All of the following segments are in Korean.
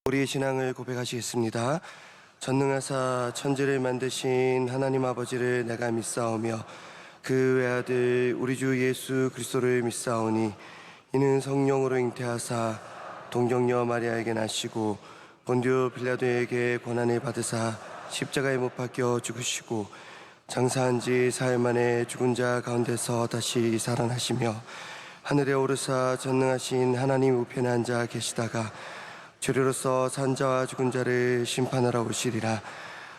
우리의 신앙을 고백하시겠습니다. 전능하사 천지를 만드신 하나님 아버지를 내가 믿사오며 그 외아들 우리 주 예수 그리스도를 믿사오니 이는 성령으로 잉태하사 동정녀 마리아에게 나시고 본디오 빌라도에게 고난을 받으사 십자가에 못 박혀 죽으시고 장사한 지 사흘 만에 죽은 자 가운데서 다시 살아나시며 하늘에 오르사 전능하신 하나님 우편에 앉아 계시다가 주리로서 산자와 죽은 자를 심판하러 오시리라.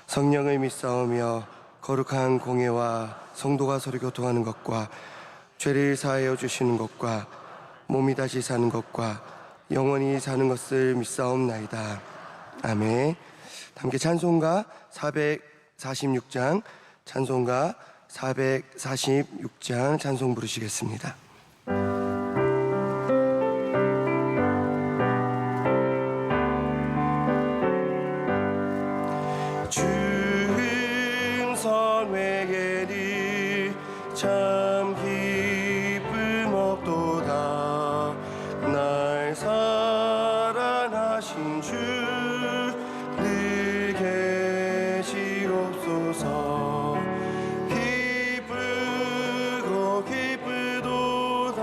성령을 믿사오며 거룩한 공예와 성도가 서로 교통하는 것과 죄를 사하여 주시는 것과 몸이 다시 사는 것과 영원히 사는 것을 믿사옵나이다. 아멘. 함께 찬송가 446장 찬송가 446장 찬송 부르시겠습니다. 주흥선 외에니 참 기쁨 없도다. 날 사랑하신 주 늘 계시옵소서. 기쁘고 기쁘도다.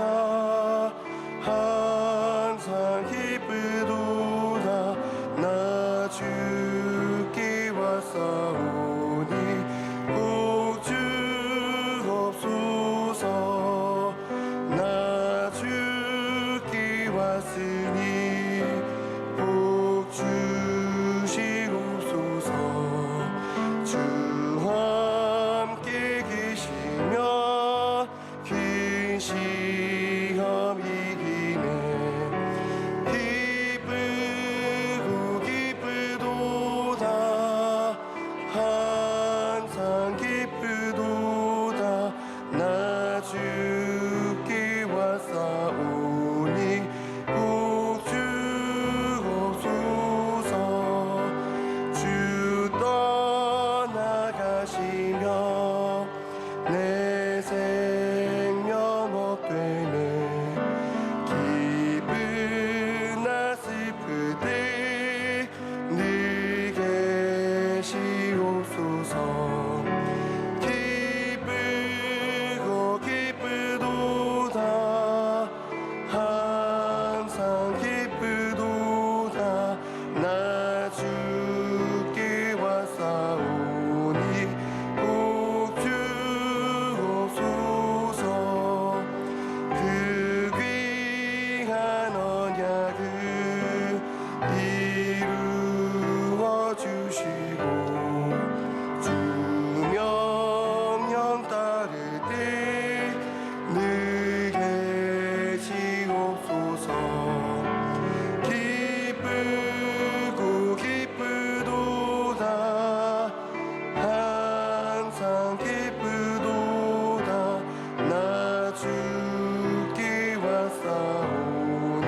항상 기쁘도다. 나 주께 왔사오니 복 주옵소서. 나 주께 왔으니 복 주시옵소서. 주와 함께 계시면 긴 시험 이기네. 기쁘고 기쁘도다. 항상 기쁘도다. 나 주께 왔사오니 복 주옵소서. 주 떠나가시며 내 생명 없되네. 기쁘나 슬플 때 늘 계시옵소서. 기쁘고 기쁘도다. 항상 기쁘도다. 나 주께 왔사오니 복 주옵소서. 그 귀한 언약을 이루어 주시고 주 명령 따를 때 늘 계시옵소서. 기쁘고 기쁘도다. 항상 기쁘도다. 나 주께 왔사오니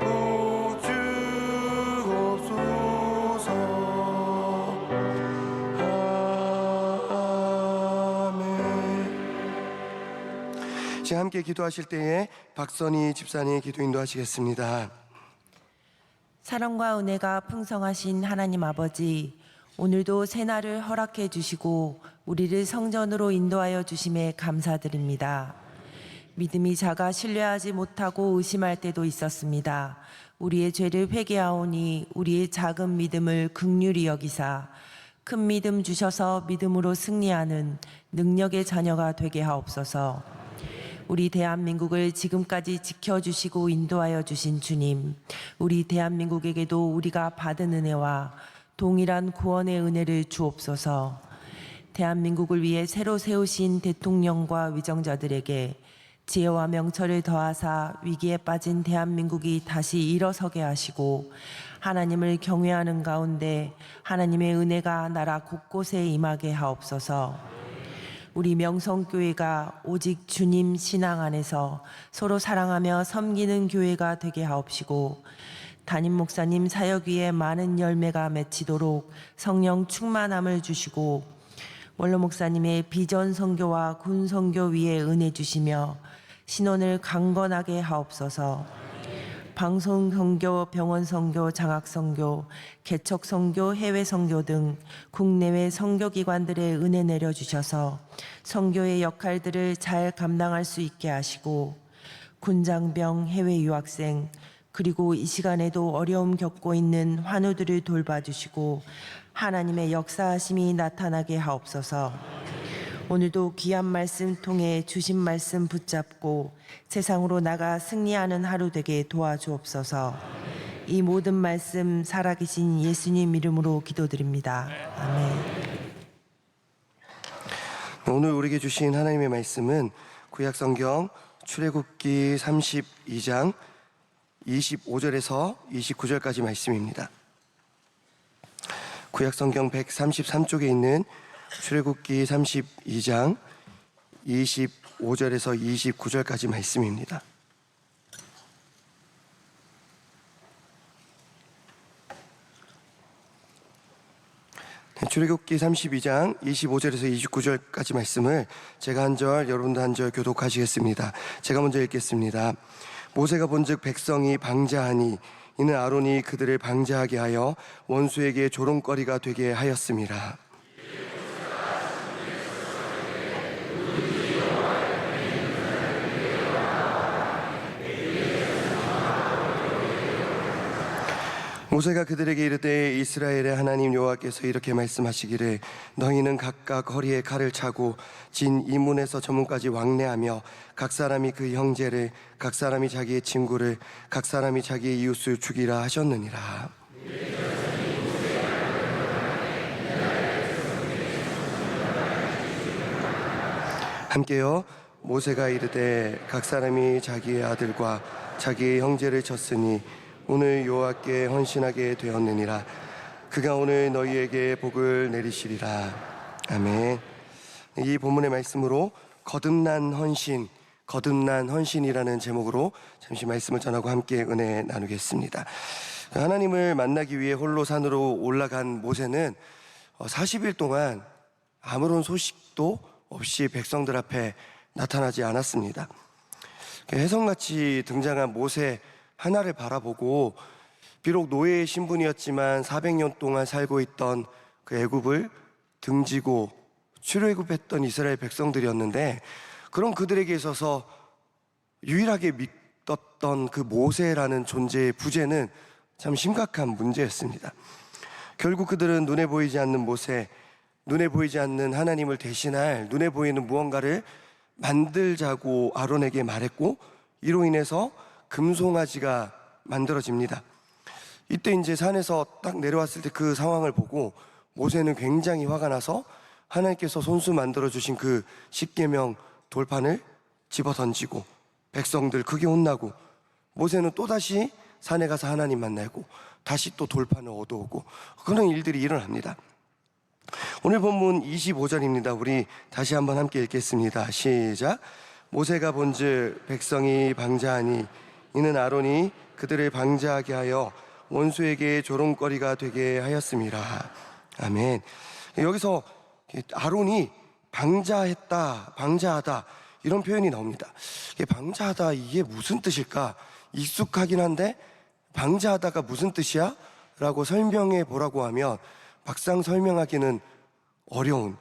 복 주옵소서. 아멘. 이제 함께 기도하실 때에 박선희 집사님 기도 인도하시겠습니다. 사랑과 은혜가 풍성하신 하나님 아버지, 오늘도 새날을 허락해 주시고 우리를 성전으로 인도하여 주심에 감사드립니다. 믿음이 작아 신뢰하지 못하고 의심할 때도 있었습니다. 우리의 죄를 회개하오니 우리의 작은 믿음을 긍휼히 여기사 큰 믿음 주셔서 믿음으로 승리하는 능력의 자녀가 되게 하옵소서. 우리 대한민국을 지금까지 지켜주시고 인도하여 주신 주님, 우리 대한민국에게도 우리가 받은 은혜와 동일한 구원의 은혜를 주옵소서. 대한민국을 위해 새로 세우신 대통령과 위정자들에게 지혜와 명철을 더하사 위기에 빠진 대한민국이 다시 일어서게 하시고 하나님을 경외하는 가운데 하나님의 은혜가 나라 곳곳에 임하게 하옵소서. 우리 명성교회가 오직 주님 신앙 안에서 서로 사랑하며 섬기는 교회가 되게 하옵시고 담임 목사님 사역 위에 많은 열매가 맺히도록 성령 충만함을 주시고 원로 목사님의 비전 선교와 군 선교 위에 은혜 주시며 신원을 강건하게 하옵소서. 방송 선교, 병원 선교, 장학 선교, 개척 선교, 해외 선교 등 국내외 선교 기관들의 은혜 내려 주셔서 선교의 역할들을 잘 감당할 수 있게 하시고 군장병, 해외 유학생, 그리고 이 시간에도 어려움 겪고 있는 환우들을 돌봐주시고 하나님의 역사하심이 나타나게 하옵소서. 오늘도 귀한 말씀 통해 주신 말씀 붙잡고 세상으로 나가 승리하는 하루 되게 도와주옵소서. 이 모든 말씀 살아계신 예수님 이름으로 기도드립니다. 아멘. 오늘 우리에게 주신 하나님의 말씀은 구약성경 출애굽기 32장 25절에서 29절까지 말씀입니다. 구약성경 133쪽에 있는 출애굽기 32장 25절에서 29절까지 말씀입니다. 출애굽기 32장 25절에서 29절까지 말씀을 제가 한 절, 여러분도 한 절 교독하시겠습니다. 제가 먼저 읽겠습니다. 모세가 본즉 백성이 방자하니 이는 아론이 그들을 방자하게 하여 원수에게 조롱거리가 되게 하였음이라. 모세가 그들에게 이르되 이스라엘의 하나님 여호와께서 이렇게 말씀하시기를 너희는 각각 허리에 칼을 차고 진 이문에서 저문까지 왕래하며 각 사람이 그 형제를 각 사람이 자기의 친구를 각 사람이 자기의 이웃을 죽이라 하셨느니라. 함께요. 모세가 이르되 각 사람이 자기의 아들과 자기의 형제를 쳤으니 오늘 여호와께 헌신하게 되었느니라. 그가 오늘 너희에게 복을 내리시리라. 아멘. 이 본문의 말씀으로 거듭난 헌신이라는 제목으로 잠시 말씀을 전하고 함께 은혜 나누겠습니다. 하나님을 만나기 위해 홀로 산으로 올라간 모세는 40일 동안 아무런 소식도 없이 백성들 앞에 나타나지 않았습니다. 혜성같이 등장한 모세 하나를 바라보고 비록 노예의 신분이었지만 400년 동안 살고 있던 그 애굽을 등지고 출애굽했던 이스라엘 백성들이었는데 그런 그들에게 있어서 유일하게 믿었던 그 모세라는 존재의 부재는 참 심각한 문제였습니다. 결국 그들은 눈에 보이지 않는 모세, 눈에 보이지 않는 하나님을 대신할 눈에 보이는 무언가를 만들자고 아론에게 말했고 이로 인해서 금송아지가 만들어집니다. 이때 이제 산에서 딱 내려왔을 때 그 상황을 보고 모세는 굉장히 화가 나서 하나님께서 손수 만들어 주신 그 십계명 돌판을 집어 던지고 백성들 크게 혼나고 모세는 또다시 산에 가서 하나님 만나고 다시 또 돌판을 얻어오고 그런 일들이 일어납니다. 오늘 본문 25절입니다. 우리 다시 한번 함께 읽겠습니다. 시작. 모세가 본즉 백성이 방자하니 이는 아론이 그들을 방자하게 하여 원수에게 조롱거리가 되게 하였음이라. 아멘. 여기서 아론이 방자하다 이런 표현이 나옵니다. 방자하다 이게 무슨 뜻일까? 익숙하긴 한데 방자하다가 무슨 뜻이야? 라고 설명해 보라고 하면 막상 설명하기는 어려운,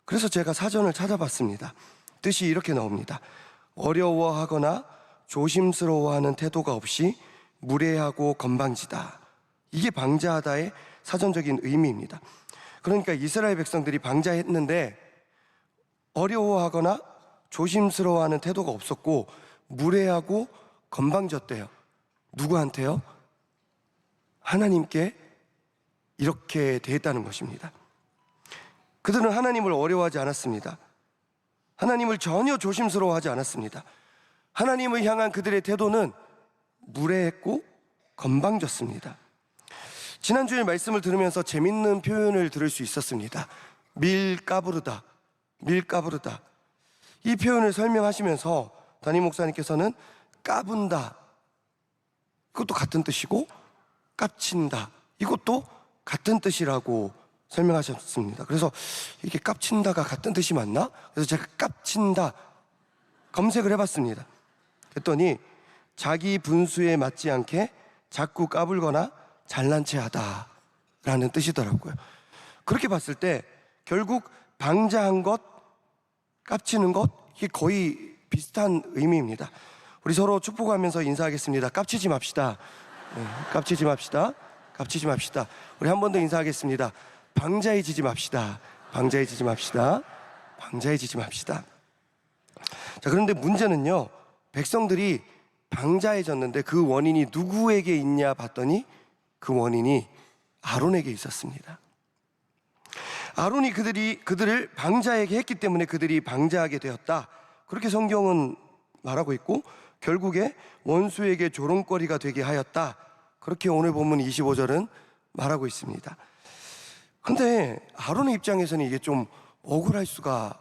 그래서 제가 사전을 찾아봤습니다. 뜻이 이렇게 나옵니다. 어려워하거나 조심스러워하는 태도가 없이 무례하고 건방지다. 이게 방자하다의 사전적인 의미입니다. 그러니까 이스라엘 백성들이 방자했는데 어려워하거나 조심스러워하는 태도가 없었고 무례하고 건방졌대요. 누구한테요? 하나님께 이렇게 대했다는 것입니다. 그들은 하나님을 어려워하지 않았습니다. 하나님을 전혀 조심스러워하지 않았습니다. 하나님을 향한 그들의 태도는 무례했고 건방졌습니다. 지난주에 말씀을 들으면서 재밌는 표현을 들을 수 있었습니다. 밀가부르다. 이 표현을 설명하시면서 담임 목사님께서는 까분다, 그것도 같은 뜻이고 깝친다, 이것도 같은 뜻이라고 설명하셨습니다. 그래서 이게 깝친다가 같은 뜻이 맞나? 그래서 제가 깝친다 검색을 해봤습니다. 그랬더니 자기 분수에 맞지 않게 자꾸 까불거나 잘난 체 하다라는 뜻이더라고요. 그렇게 봤을 때 결국 방자한 것, 깝치는 것, 이게 거의 비슷한 의미입니다. 우리 서로 축복하면서 인사하겠습니다. 깝치지 맙시다. 네, 깝치지 맙시다. 깝치지 맙시다. 우리 한 번 더 인사하겠습니다. 방자해지지 맙시다. 방자해지지 맙시다. 방자해지지 맙시다. 자, 그런데 문제는요, 백성들이 방자해졌는데 그 원인이 누구에게 있냐 봤더니 그 원인이 아론에게 있었습니다. 아론이 그들을 방자하게 했기 때문에 그들이 방자하게 되었다. 그렇게 성경은 말하고 있고, 결국에 원수에게 조롱거리가 되게 하였다. 그렇게 오늘 본문 25절은 말하고 있습니다. 근데 아론의 입장에서는 이게 좀 억울할 수가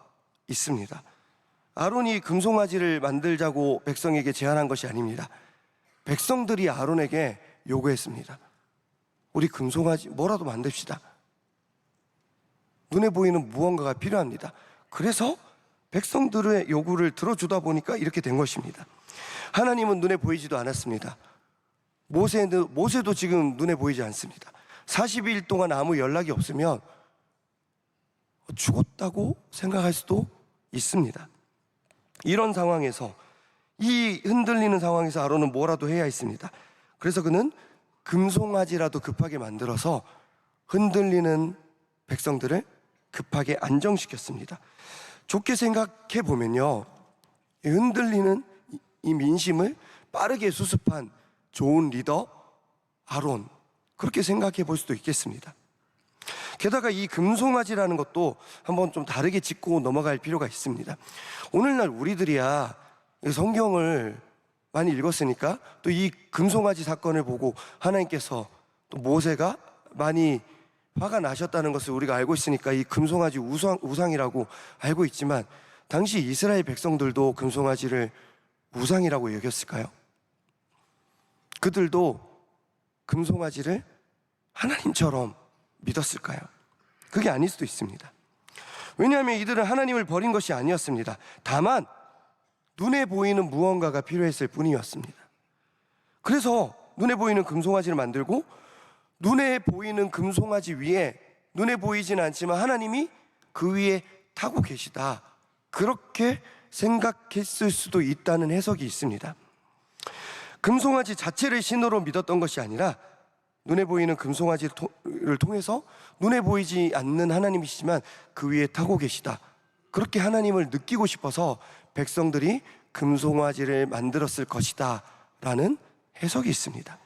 있습니다. 아론이 금송아지를 만들자고 백성에게 제안한 것이 아닙니다. 백성들이 아론에게 요구했습니다. 우리 금송아지 뭐라도 만듭시다. 눈에 보이는 무언가가 필요합니다. 그래서 백성들의 요구를 들어주다 보니까 이렇게 된 것입니다. 하나님은 눈에 보이지도 않았습니다. 모세도 지금 눈에 보이지 않습니다. 40일 동안 아무 연락이 없으면 죽었다고 생각할 수도 있습니다. 이런 상황에서, 이 흔들리는 상황에서 아론은 뭐라도 해야 했습니다. 그래서 그는 금송아지라도 급하게 만들어서 흔들리는 백성들을 급하게 안정시켰습니다. 좋게 생각해 보면요, 흔들리는 이 민심을 빠르게 수습한 좋은 리더 아론, 그렇게 생각해 볼 수도 있겠습니다. 게다가 이 금송아지라는 것도 한번 좀 다르게 짚고 넘어갈 필요가 있습니다. 오늘날 우리들이야 성경을 많이 읽었으니까 또 이 금송아지 사건을 보고 하나님께서 또 모세가 많이 화가 나셨다는 것을 우리가 알고 있으니까 이 금송아지 우상이라고 알고 있지만, 당시 이스라엘 백성들도 금송아지를 우상이라고 여겼을까요? 그들도 금송아지를 하나님처럼 믿었을까요? 그게 아닐 수도 있습니다. 왜냐하면 이들은 하나님을 버린 것이 아니었습니다. 다만 눈에 보이는 무언가가 필요했을 뿐이었습니다. 그래서 눈에 보이는 금송아지를 만들고, 눈에 보이는 금송아지 위에 눈에 보이지는 않지만 하나님이 그 위에 타고 계시다, 그렇게 생각했을 수도 있다는 해석이 있습니다. 금송아지 자체를 신으로 믿었던 것이 아니라 눈에 보이는 금송아지를 통해서 눈에 보이지 않는 하나님이시지만 그 위에 타고 계시다, 그렇게 하나님을 느끼고 싶어서 백성들이 금송아지를 만들었을 것이다 라는 해석이 있습니다.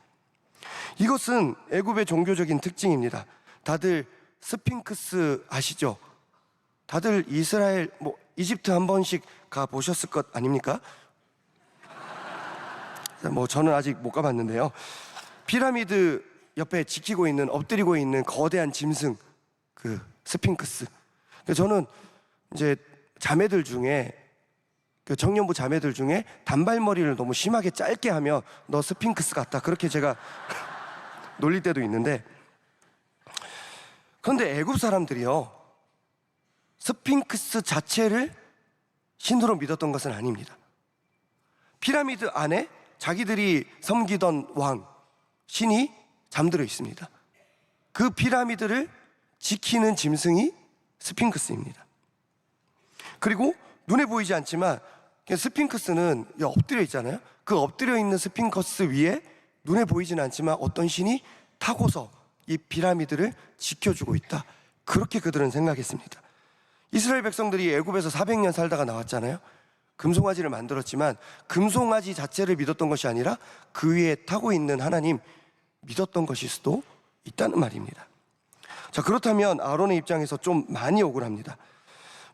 이것은 애굽의 종교적인 특징입니다. 다들 스핑크스 아시죠? 다들 이스라엘, 이집트 한 번씩 가 보셨을 것 아닙니까? 저는 아직 못 가봤는데요. 피라미드 옆에 지키고 있는, 엎드리고 있는 거대한 짐승, 그 스핑크스. 저는 이제 자매들 중에, 그 청년부 자매들 중에 단발머리를 너무 심하게 짧게 하면 너 스핑크스 같다, 그렇게 제가 놀릴 때도 있는데, 그런데 애굽 사람들이요, 스핑크스 자체를 신으로 믿었던 것은 아닙니다. 피라미드 안에 자기들이 섬기던 왕, 신이 잠들어 있습니다. 그 피라미드를 지키는 짐승이 스핑크스입니다. 그리고 눈에 보이지 않지만 스핑크스는 엎드려 있잖아요. 그 엎드려 있는 스핑크스 위에 눈에 보이지는 않지만 어떤 신이 타고서 이 피라미드를 지켜주고 있다, 그렇게 그들은 생각했습니다. 이스라엘 백성들이 애굽에서 400년 살다가 나왔잖아요. 금송아지를 만들었지만 금송아지 자체를 믿었던 것이 아니라 그 위에 타고 있는 하나님 믿었던 것일 수도 있다는 말입니다. 자, 그렇다면 아론의 입장에서 좀 많이 억울합니다.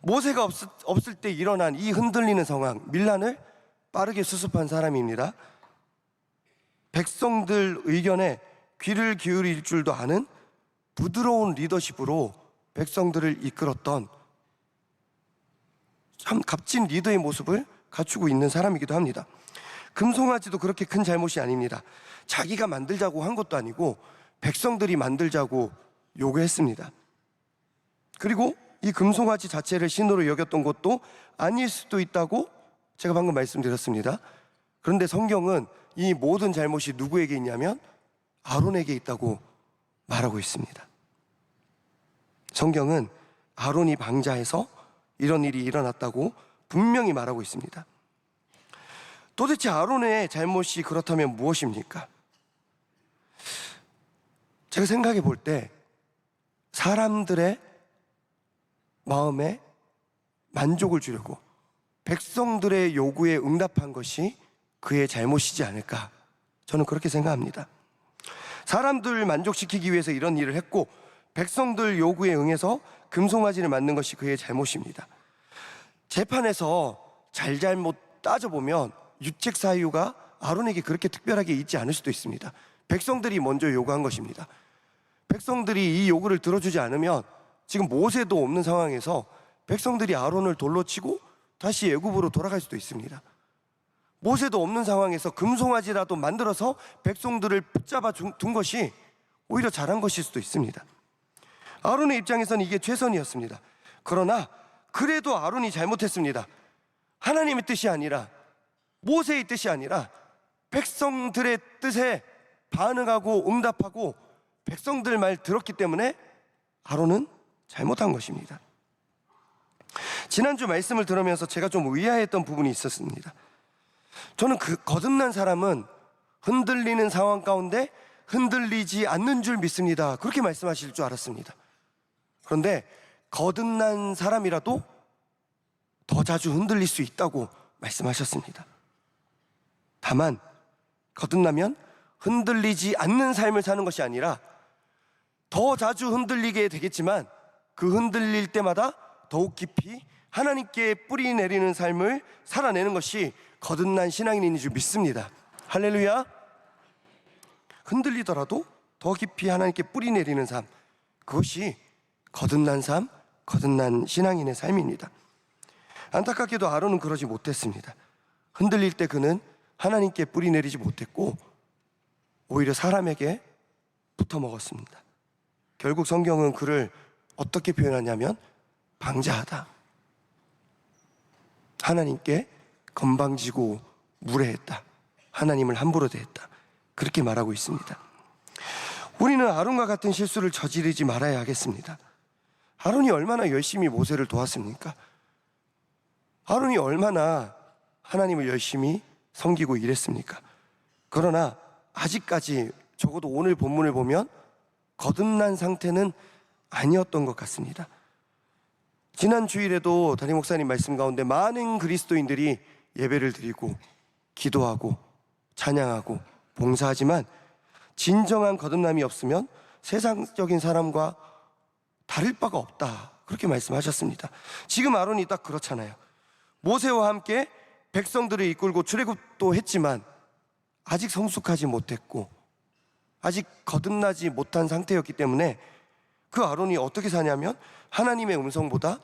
모세가 없을 때 일어난 이 흔들리는 상황, 밀란을 빠르게 수습한 사람입니다. 백성들 의견에 귀를 기울일 줄도 아는 부드러운 리더십으로 백성들을 이끌었던 참 값진 리더의 모습을 갖추고 있는 사람이기도 합니다. 금송아지도 그렇게 큰 잘못이 아닙니다. 자기가 만들자고 한 것도 아니고 백성들이 만들자고 요구했습니다. 그리고 이 금송아지 자체를 신으로 여겼던 것도 아닐 수도 있다고 제가 방금 말씀드렸습니다. 그런데 성경은 이 모든 잘못이 누구에게 있냐면 아론에게 있다고 말하고 있습니다. 성경은 아론이 방자해서 이런 일이 일어났다고 분명히 말하고 있습니다. 도대체 아론의 잘못이 그렇다면 무엇입니까? 제가 생각해 볼 때 사람들의 마음에 만족을 주려고 백성들의 요구에 응답한 것이 그의 잘못이지 않을까, 저는 그렇게 생각합니다. 사람들을 만족시키기 위해서 이런 일을 했고 백성들 요구에 응해서 금송아지를 만든 것이 그의 잘못입니다. 재판에서 잘잘못 따져보면 유책 사유가 아론에게 그렇게 특별하게 있지 않을 수도 있습니다. 백성들이 먼저 요구한 것입니다. 백성들이 이 요구를 들어주지 않으면 지금 모세도 없는 상황에서 백성들이 아론을 돌로 치고 다시 애굽으로 돌아갈 수도 있습니다. 모세도 없는 상황에서 금송아지라도 만들어서 백성들을 붙잡아 둔 것이 오히려 잘한 것일 수도 있습니다. 아론의 입장에서는 이게 최선이었습니다. 그러나 그래도 아론이 잘못했습니다. 하나님의 뜻이 아니라 모세의 뜻이 아니라 백성들의 뜻에 반응하고 응답하고 백성들 말 들었기 때문에 아론은 잘못한 것입니다. 지난주 말씀을 들으면서 제가 좀 의아했던 부분이 있었습니다. 저는 그 거듭난 사람은 흔들리는 상황 가운데 흔들리지 않는 줄 믿습니다, 그렇게 말씀하실 줄 알았습니다. 그런데 거듭난 사람이라도 더 자주 흔들릴 수 있다고 말씀하셨습니다. 다만 거듭나면 흔들리지 않는 삶을 사는 것이 아니라 더 자주 흔들리게 되겠지만 그 흔들릴 때마다 더욱 깊이 하나님께 뿌리 내리는 삶을 살아내는 것이 거듭난 신앙인인 줄 믿습니다. 할렐루야. 흔들리더라도 더 깊이 하나님께 뿌리 내리는 삶, 그것이 거듭난 삶, 거듭난 신앙인의 삶입니다. 안타깝게도 아론은 그러지 못했습니다. 흔들릴 때 그는 하나님께 뿌리 내리지 못했고 오히려 사람에게 붙어 먹었습니다. 결국 성경은 그를 어떻게 표현하냐면 방자하다, 하나님께 건방지고 무례했다, 하나님을 함부로 대했다, 그렇게 말하고 있습니다. 우리는 아론과 같은 실수를 저지르지 말아야 하겠습니다. 아론이 얼마나 열심히 모세를 도왔습니까? 아론이 얼마나 하나님을 열심히 섬기고 일했습니까? 그러나 아직까지 적어도 오늘 본문을 보면 거듭난 상태는 아니었던 것 같습니다. 지난 주일에도 담임 목사님 말씀 가운데 많은 그리스도인들이 예배를 드리고 기도하고 찬양하고 봉사하지만 진정한 거듭남이 없으면 세상적인 사람과 다를 바가 없다, 그렇게 말씀하셨습니다. 지금 아론이 딱 그렇잖아요. 모세와 함께 백성들을 이끌고 출애굽도 했지만 아직 성숙하지 못했고 아직 거듭나지 못한 상태였기 때문에 그 아론이 어떻게 사냐면 하나님의 음성보다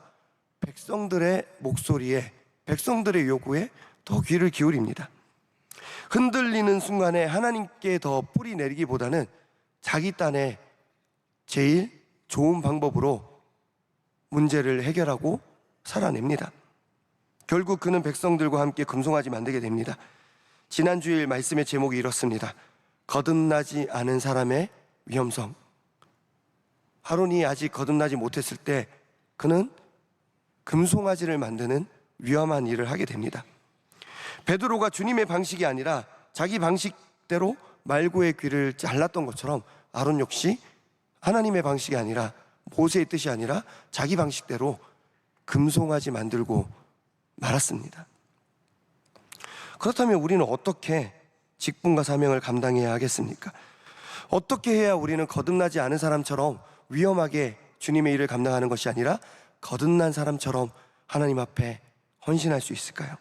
백성들의 목소리에, 백성들의 요구에 더 귀를 기울입니다. 흔들리는 순간에 하나님께 더 뿌리 내리기보다는 자기 딴에 제일 좋은 방법으로 문제를 해결하고 살아냅니다. 결국 그는 백성들과 함께 금송아지 만들게 됩니다. 지난주일 말씀의 제목이 이렇습니다. 거듭나지 않은 사람의 위험성. 아론이 아직 거듭나지 못했을 때 그는 금송아지를 만드는 위험한 일을 하게 됩니다. 베드로가 주님의 방식이 아니라 자기 방식대로 말고의 귀를 잘랐던 것처럼 아론 역시 하나님의 방식이 아니라 모세의 뜻이 아니라 자기 방식대로 금송아지 만들고 말았습니다. 그렇다면 우리는 어떻게 직분과 사명을 감당해야 하겠습니까? 어떻게 해야 우리는 거듭나지 않은 사람처럼 위험하게 주님의 일을 감당하는 것이 아니라 거듭난 사람처럼 하나님 앞에 헌신할 수 있을까요?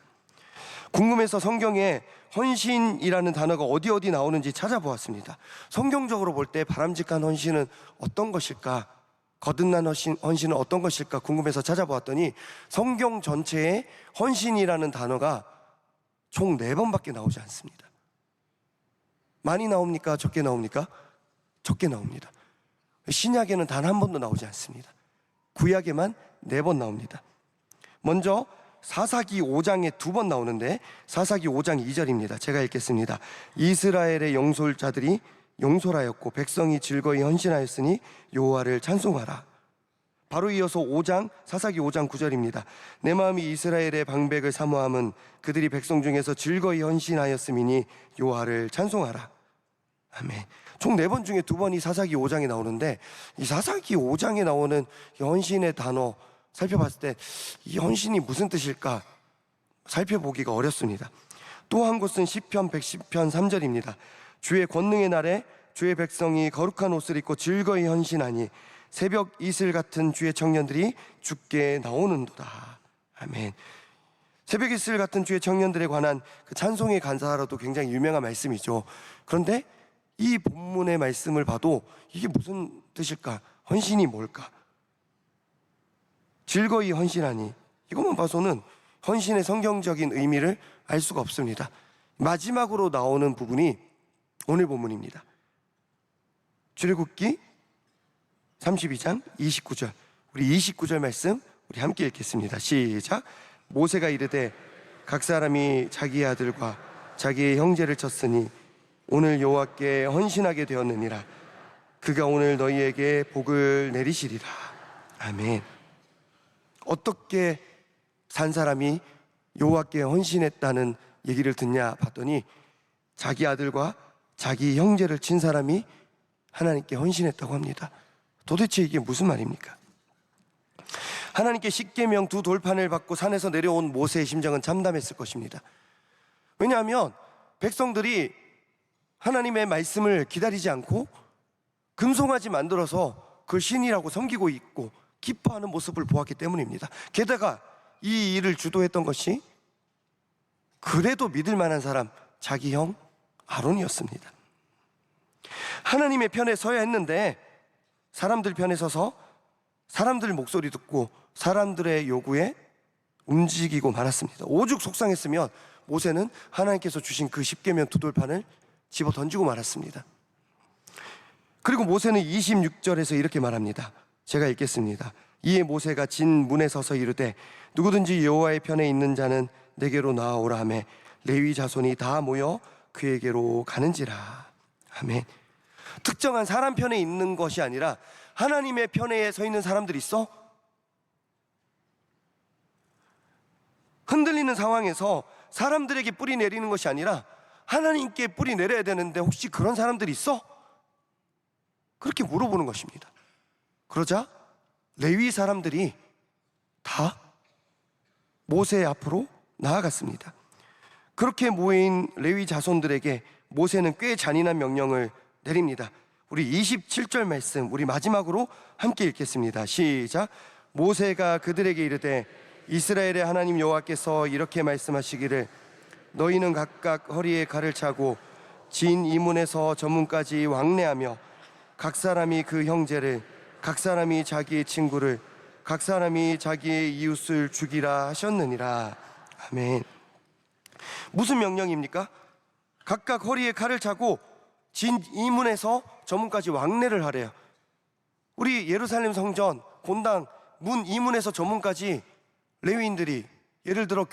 궁금해서 성경에 헌신이라는 단어가 어디 나오는지 찾아보았습니다. 성경적으로 볼 때 바람직한 헌신은 어떤 것일까? 거듭난 헌신은 어떤 것일까 궁금해서 찾아보았더니 성경 전체에 헌신이라는 단어가 총 4번밖에 나오지 않습니다. 많이 나옵니까? 적게 나옵니까? 적게 나옵니다. 신약에는 단 한 번도 나오지 않습니다. 구약에만 4번 나옵니다. 먼저 사사기 5장에 2번 나오는데 사사기 5장 2절입니다. 제가 읽겠습니다. 이스라엘의 영솔자들이 용솔하였고 백성이 즐거이 헌신하였으니 여호와를 찬송하라. 바로 이어서 사사기 5장 9절입니다. 내 마음이 이스라엘의 방백을 사모함은 그들이 백성 중에서 즐거이 헌신하였음이니 여호와를 찬송하라. 아멘. 총 4번 중에 2번이 사사기 5장에 나오는데 이 사사기 5장에 나오는 이 헌신의 단어 살펴봤을 때 이 헌신이 무슨 뜻일까 살펴보기가 어렵습니다. 또 한 곳은 시편 110편 3절입니다. 주의 권능의 날에 주의 백성이 거룩한 옷을 입고 즐거이 헌신하니 새벽 이슬 같은 주의 청년들이 주께 나오는도다. 아멘. 새벽 이슬 같은 주의 청년들에 관한 그 찬송의 간사로도 굉장히 유명한 말씀이죠. 그런데 이 본문의 말씀을 봐도 이게 무슨 뜻일까? 헌신이 뭘까? 즐거이 헌신하니, 이것만 봐서는 헌신의 성경적인 의미를 알 수가 없습니다. 마지막으로 나오는 부분이 오늘 본문입니다. 출애굽기 32장 29절, 우리 29절 말씀 우리 함께 읽겠습니다. 시작. 모세가 이르되 각 사람이 자기 아들과 자기의 형제를 쳤으니 오늘 여호와께 헌신하게 되었느니라. 그가 오늘 너희에게 복을 내리시리라. 아멘. 어떻게 산 사람이 여호와께 헌신했다는 얘기를 듣냐 봤더니 자기 아들과 자기 형제를 친 사람이 하나님께 헌신했다고 합니다. 도대체 이게 무슨 말입니까? 하나님께 십계명 2 돌판을 받고 산에서 내려온 모세의 심정은 참담했을 것입니다. 왜냐하면 백성들이 하나님의 말씀을 기다리지 않고 금송아지 만들어서 그걸 신이라고 섬기고 있고 기뻐하는 모습을 보았기 때문입니다. 게다가 이 일을 주도했던 것이 그래도 믿을 만한 사람, 자기 형 아론이었습니다. 하나님의 편에 서야 했는데 사람들 편에 서서 사람들 목소리 듣고 사람들의 요구에 움직이고 말았습니다. 오죽 속상했으면 모세는 하나님께서 주신 그 십계명 2 돌판을 집어 던지고 말았습니다. 그리고 모세는 26절에서 이렇게 말합니다. 제가 읽겠습니다. 이에 모세가 진 문에 서서 이르되 누구든지 여호와의 편에 있는 자는 내게로 나아오라 하매 레위 자손이 다 모여 그에게로 가는지라. 아멘. 특정한 사람 편에 있는 것이 아니라 하나님의 편에 서 있는 사람들이 있어? 흔들리는 상황에서 사람들에게 뿌리 내리는 것이 아니라 하나님께 뿌리 내려야 되는데 혹시 그런 사람들이 있어? 그렇게 물어보는 것입니다. 그러자 레위 사람들이 다 모세 앞으로 나아갔습니다. 그렇게 모인 레위 자손들에게 모세는 꽤 잔인한 명령을 내립니다. 우리 27절 말씀 우리 마지막으로 함께 읽겠습니다. 시작. 모세가 그들에게 이르되 이스라엘의 하나님 여호와께서 이렇게 말씀하시기를 너희는 각각 허리에 칼을 차고 진 이문에서 저 문까지 왕래하며 각 사람이 그 형제를 각 사람이 자기의 친구를 각 사람이 자기의 이웃을 죽이라 하셨느니라. 아멘. 무슨 명령입니까? 각각 허리에 칼을 차고 진 이문에서 저 문까지 왕래를 하래요. 우리 예루살렘 성전 본당 문 이문에서 저 문까지 레위인들이 예를 들어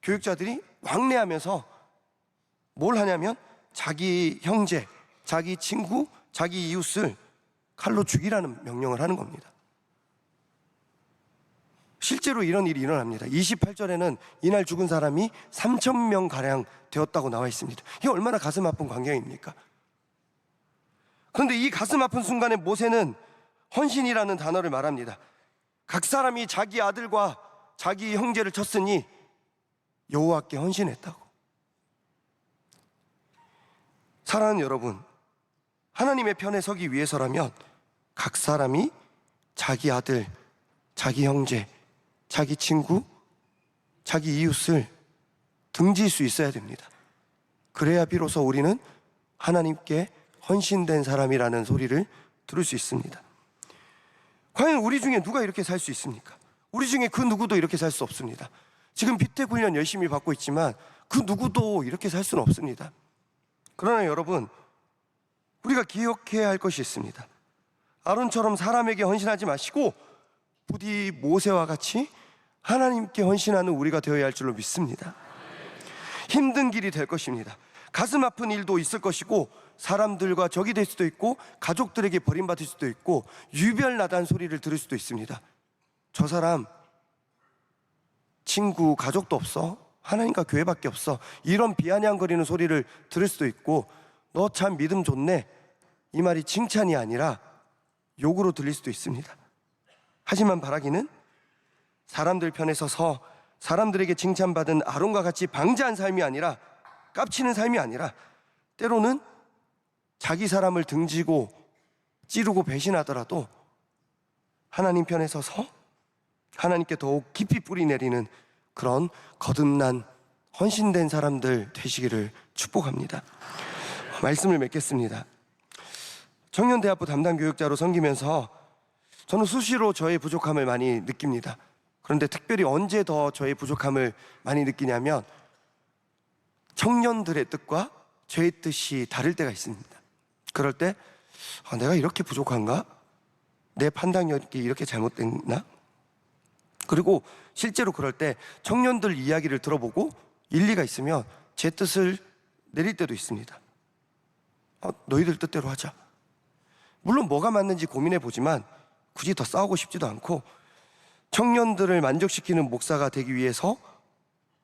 교육자들이 왕래하면서 뭘 하냐면 자기 형제, 자기 친구, 자기 이웃을 칼로 죽이라는 명령을 하는 겁니다. 실제로 이런 일이 일어납니다. 28절에는 이날 죽은 사람이 3,000명가량 되었다고 나와 있습니다. 이게 얼마나 가슴 아픈 광경입니까? 그런데 이 가슴 아픈 순간에 모세는 헌신이라는 단어를 말합니다. 각 사람이 자기 아들과 자기 형제를 쳤으니 여호와께 헌신했다고. 사랑하는 여러분, 하나님의 편에 서기 위해서라면 각 사람이 자기 아들, 자기 형제, 자기 친구, 자기 이웃을 등질 수 있어야 됩니다. 그래야 비로소 우리는 하나님께 헌신된 사람이라는 소리를 들을 수 있습니다. 과연 우리 중에 누가 이렇게 살 수 있습니까? 우리 중에 그 누구도 이렇게 살 수 없습니다. 지금 비택 훈련 열심히 받고 있지만 그 누구도 이렇게 살 수는 없습니다. 그러나 여러분, 우리가 기억해야 할 것이 있습니다. 아론처럼 사람에게 헌신하지 마시고 부디 모세와 같이 하나님께 헌신하는 우리가 되어야 할 줄로 믿습니다. 힘든 길이 될 것입니다. 가슴 아픈 일도 있을 것이고, 사람들과 적이 될 수도 있고, 가족들에게 버림받을 수도 있고, 유별나단 소리를 들을 수도 있습니다. 저 사람 친구, 가족도 없어, 하나님과 교회밖에 없어, 이런 비아냥거리는 소리를 들을 수도 있고, 너 참 믿음 좋네, 이 말이 칭찬이 아니라 욕으로 들릴 수도 있습니다. 하지만 바라기는 사람들 편에 서서 사람들에게 칭찬받은 아론과 같이 방자한 삶이 아니라, 깝치는 삶이 아니라, 때로는 자기 사람을 등지고 찌르고 배신하더라도 하나님 편에 서서 하나님께 더욱 깊이 뿌리 내리는 그런 거듭난 헌신된 사람들 되시기를 축복합니다. 말씀을 맺겠습니다. 청년대학부 담당 교육자로 섬기면서 저는 수시로 저의 부족함을 많이 느낍니다. 그런데 특별히 언제 더 저의 부족함을 많이 느끼냐면, 청년들의 뜻과 저의 뜻이 다를 때가 있습니다. 그럴 때 내가 이렇게 부족한가? 내 판단력이 이렇게 잘못됐나? 그리고 실제로 그럴 때 청년들 이야기를 들어보고 일리가 있으면 제 뜻을 내릴 때도 있습니다. 너희들 뜻대로 하자. 물론 뭐가 맞는지 고민해 보지만 굳이 더 싸우고 싶지도 않고, 청년들을 만족시키는 목사가 되기 위해서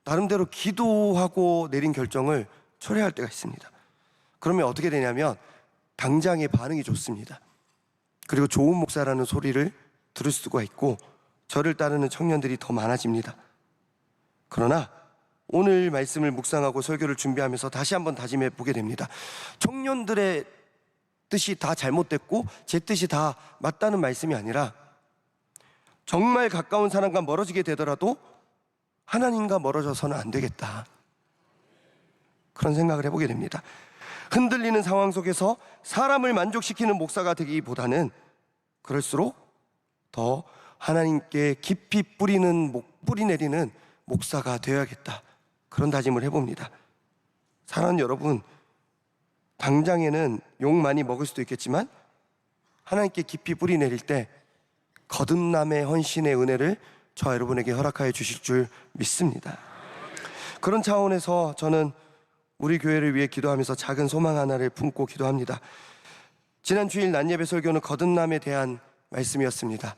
나름대로 기도하고 내린 결정을 철회할 때가 있습니다. 그러면 어떻게 되냐면 당장의 반응이 좋습니다. 그리고 좋은 목사라는 소리를 들을 수가 있고, 저를 따르는 청년들이 더 많아집니다. 그러나 오늘 말씀을 묵상하고 설교를 준비하면서 다시 한번 다짐해 보게 됩니다. 청년들의 뜻이 다 잘못됐고 제 뜻이 다 맞다는 말씀이 아니라, 정말 가까운 사람과 멀어지게 되더라도 하나님과 멀어져서는 안 되겠다, 그런 생각을 해보게 됩니다. 흔들리는 상황 속에서 사람을 만족시키는 목사가 되기보다는 그럴수록 더 하나님께 깊이 뿌리 내리는 목사가 되어야겠다, 그런 다짐을 해봅니다. 사랑하는 여러분, 당장에는 욕 많이 먹을 수도 있겠지만 하나님께 깊이 뿌리 내릴 때 거듭남의 헌신의 은혜를 저와 여러분에게 허락하여 주실 줄 믿습니다. 그런 차원에서 저는 우리 교회를 위해 기도하면서 작은 소망 하나를 품고 기도합니다. 지난 주일 낮예배 설교는 거듭남에 대한 말씀이었습니다.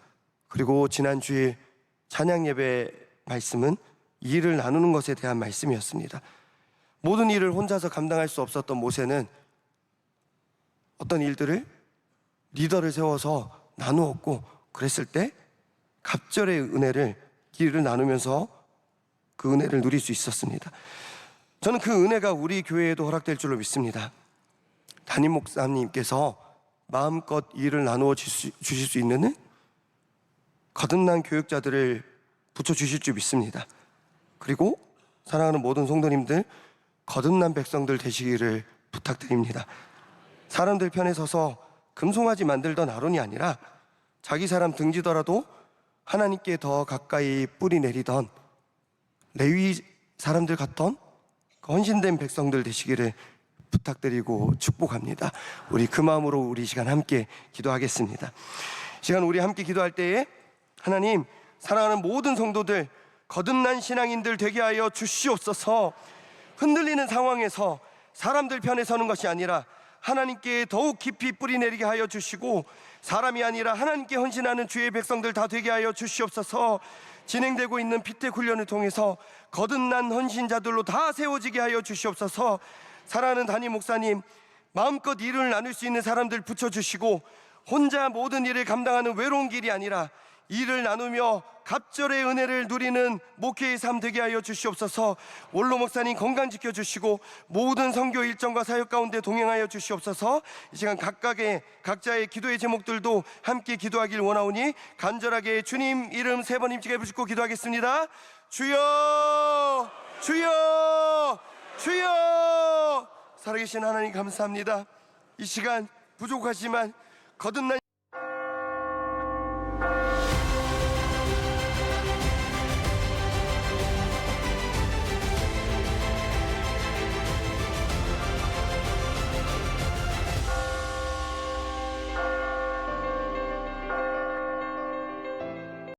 그리고 지난 주일 찬양 예배 말씀은 일을 나누는 것에 대한 말씀이었습니다. 모든 일을 혼자서 감당할 수 없었던 모세는 어떤 일들을 리더를 세워서 나누었고, 그랬을 때 갑절의 은혜를, 일을 나누면서 그 은혜를 누릴 수 있었습니다. 저는 그 은혜가 우리 교회에도 허락될 줄로 믿습니다. 담임 목사님께서 마음껏 일을 나누어 주실 수 있는 거듭난 교육자들을 붙여주실 줄 믿습니다. 그리고 사랑하는 모든 성도님들, 거듭난 백성들 되시기를 부탁드립니다. 사람들 편에 서서 금송아지 만들던 아론이 아니라 자기 사람 등지더라도 하나님께 더 가까이 뿌리 내리던 레위 사람들 같던 헌신된 백성들 되시기를 부탁드리고 축복합니다. 우리 그 마음으로 우리 시간 함께 기도하겠습니다. 시간 우리 함께 기도할 때에 하나님, 사랑하는 모든 성도들, 거듭난 신앙인들 되게 하여 주시옵소서. 흔들리는 상황에서 사람들 편에 서는 것이 아니라 하나님께 더욱 깊이 뿌리 내리게 하여 주시고, 사람이 아니라 하나님께 헌신하는 주의 백성들 다 되게 하여 주시옵소서. 진행되고 있는 피택 훈련을 통해서 거듭난 헌신자들로 다 세워지게 하여 주시옵소서. 사랑하는 담임 목사님, 마음껏 일을 나눌 수 있는 사람들 붙여주시고, 혼자 모든 일을 감당하는 외로운 길이 아니라 일을 나누며 갑절의 은혜를 누리는 목회의 삶 되게 하여 주시옵소서. 원로 목사님 건강 지켜주시고 모든 선교 일정과 사역 가운데 동행하여 주시옵소서. 이 시간 각자의 기도의 제목들도 함께 기도하길 원하오니 간절하게 주님 이름 3번 힘차게 부르고 기도하겠습니다. 주여, 주여, 주여. 살아계신 하나님 감사합니다. 이 시간 부족하지만 거듭난